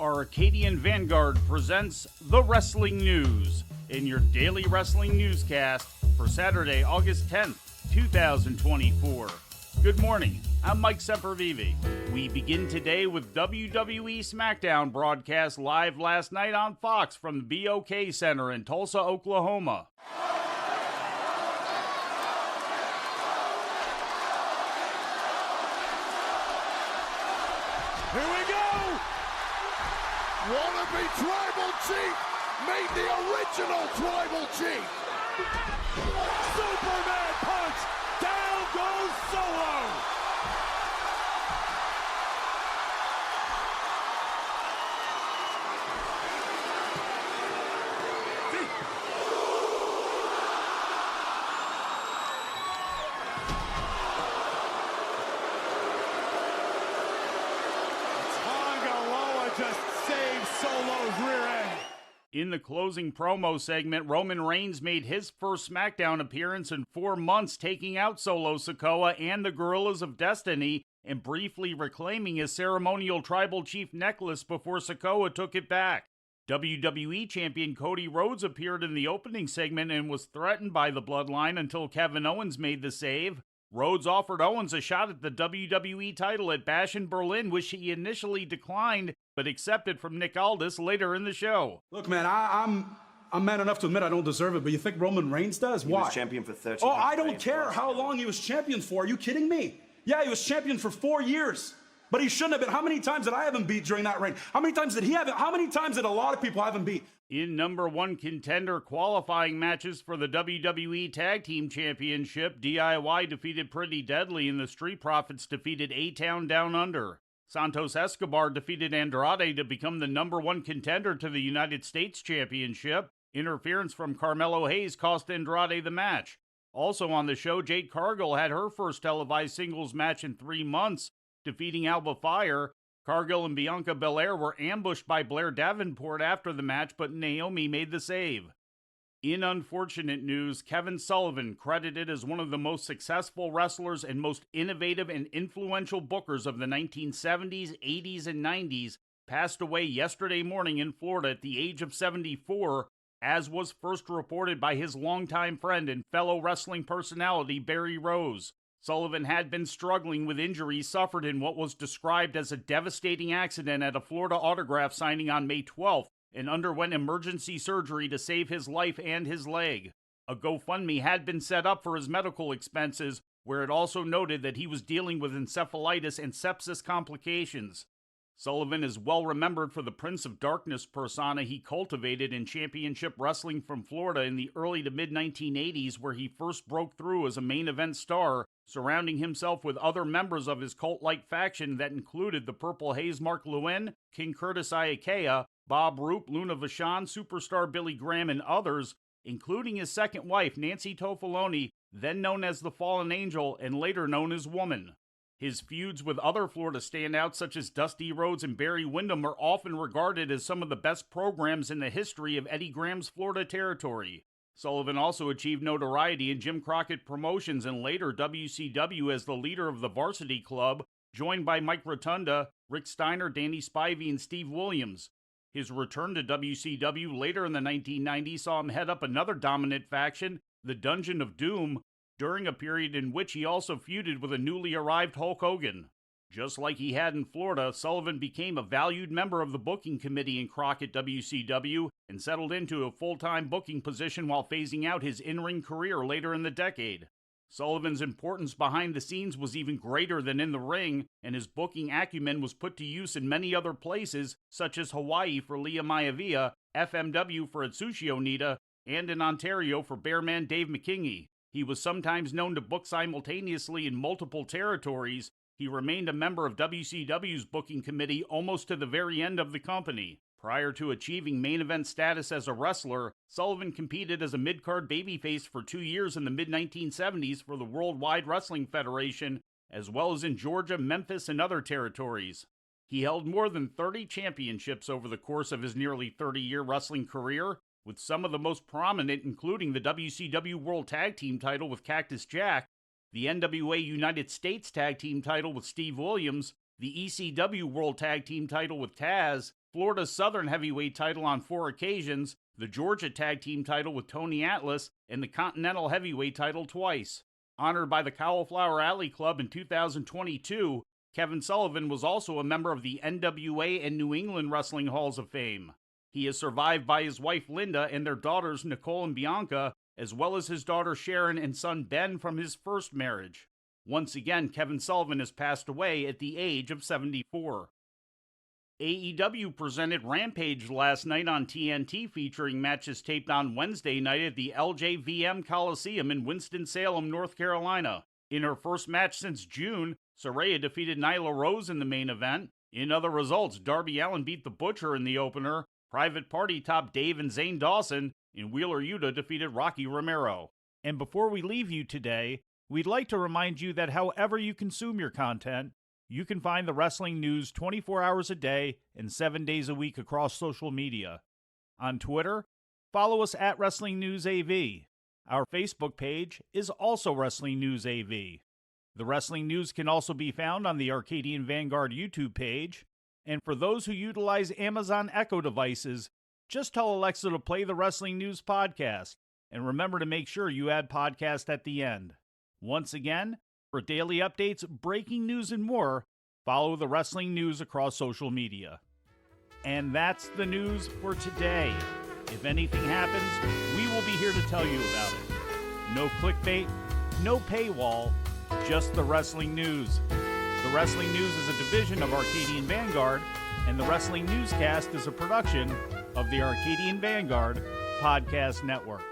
Arcadian Vanguard presents The Wrestling News in your daily wrestling newscast for Saturday, August 10th, 2024. Good morning, I'm Mike Sempervive. We begin today with WWE Smackdown broadcast live last night on Fox from the BOK Center in Tulsa, Oklahoma. Here we go! Wannabe Tribal Chief made the original Tribal Chief! Superman punch! Down goes Solo! Just save Solo's rear end. In the closing promo segment, Roman Reigns made his first SmackDown appearance in 4 months, taking out Solo Sikoa and the Gorillas of Destiny and briefly reclaiming his ceremonial Tribal Chief necklace before Sikoa took it back. WWE Champion Cody Rhodes appeared in the opening segment and was threatened by the Bloodline until Kevin Owens made the save. Rhodes offered Owens a shot at the WWE title at Bash in Berlin, which he initially declined, but accepted from Nick Aldis later in the show. Look, man, I'm man enough to admit I don't deserve it, but you think Roman Reigns does? Why? He was champion for 13 Oh, I don't care how long he was champion for. Are you kidding me? Yeah, he was champion for 4 years, but he shouldn't have been. How many times did I have him beat during that reign? How many times did he have it? How many times did a lot of people have him beat? In number one contender qualifying matches for the WWE Tag Team Championship, DIY defeated Pretty Deadly and the Street Profits defeated A-Town Down Under. Santos Escobar defeated Andrade to become the number one contender to the United States Championship. Interference from Carmelo Hayes cost Andrade the match. Also on the show, Jade Cargill had her first televised singles match in 3 months, defeating Alba Fire. Cargill and Bianca Belair were ambushed by Blair Davenport after the match, but Naomi made the save. In unfortunate news, Kevin Sullivan, credited as one of the most successful wrestlers and most innovative and influential bookers of the 1970s, 80s, and 90s, passed away yesterday morning in Florida at the age of 74, as was first reported by his longtime friend and fellow wrestling personality Barry Rose. Sullivan had been struggling with injuries suffered in what was described as a devastating accident at a Florida autograph signing on May 12th and underwent emergency surgery to save his life and his leg. A GoFundMe had been set up for his medical expenses, where it also noted that he was dealing with encephalitis and sepsis complications. Sullivan is well remembered for the Prince of Darkness persona he cultivated in championship wrestling from Florida in the early to mid-1980s, where he first broke through as a main event star, surrounding himself with other members of his cult-like faction that included the Purple Haze Mark Lewin, King Curtis Iakea, Bob Roop, Luna Vachon, Superstar Billy Graham, and others, including his second wife, Nancy Toffoloni, then known as the Fallen Angel and later known as Woman. His feuds with other Florida standouts such as Dusty Rhodes and Barry Windham are often regarded as some of the best programs in the history of Eddie Graham's Florida territory. Sullivan also achieved notoriety in Jim Crockett Promotions and later WCW as the leader of the Varsity Club, joined by Mike Rotunda, Rick Steiner, Danny Spivey, and Steve Williams. His return to WCW later in the 1990s saw him head up another dominant faction, the Dungeon of Doom, during a period in which he also feuded with a newly arrived Hulk Hogan. Just like he had in Florida, Sullivan became a valued member of the booking committee in Crockett WCW and settled into a full-time booking position while phasing out his in-ring career later in the decade. Sullivan's importance behind the scenes was even greater than in the ring, and his booking acumen was put to use in many other places, such as Hawaii for Lia Maivia, FMW for Atsushi Onita, and in Ontario for Bearman Dave McKingy. He was sometimes known to book simultaneously in multiple territories. He remained a member of WCW's booking committee almost to the very end of the company. Prior to achieving main event status as a wrestler, Sullivan competed as a mid-card babyface for 2 years in the mid-1970s for the Worldwide Wrestling Federation, as well as in Georgia, Memphis, and other territories. He held more than 30 championships over the course of his nearly 30-year wrestling career, with some of the most prominent including the WCW World Tag Team title with Cactus Jack, the NWA United States Tag Team title with Steve Williams, the ECW World Tag Team title with Taz, Florida's Southern Heavyweight title on 4 occasions, the Georgia Tag Team title with Tony Atlas, and the Continental Heavyweight title twice. Honored by the Cauliflower Alley Club in 2022, Kevin Sullivan was also a member of the NWA and New England Wrestling Halls of Fame. He is survived by his wife Linda and their daughters Nicole and Bianca, as well as his daughter Sharon and son Ben from his first marriage. Once again, Kevin Sullivan has passed away at the age of 74. AEW presented Rampage last night on TNT, featuring matches taped on Wednesday night at the LJVM Coliseum in Winston-Salem, North Carolina. In her first match since June, Saraya defeated Nyla Rose in the main event. In other results, Darby Allin beat the Butcher in the opener, Private Party topped Dave and Zane Dawson, and Wheeler Yuta defeated Rocky Romero. And before we leave you today, we'd like to remind you that however you consume your content, you can find the wrestling news 24 hours a day and 7 days a week across social media. On Twitter, follow us at Wrestling News AV. Our Facebook page is also Wrestling News AV. The Wrestling News can also be found on the Arcadian Vanguard YouTube page. And for those who utilize Amazon Echo devices, just tell Alexa to play the Wrestling News podcast. And remember to make sure you add podcast at the end. Once again, for daily updates, breaking news, and more, follow the Wrestling News across social media. And that's the news for today. If anything happens, we will be here to tell you about it. No clickbait, no paywall, just the Wrestling News. The Wrestling News is a division of Arcadian Vanguard, and the Wrestling Newscast is a production of the Arcadian Vanguard Podcast Network.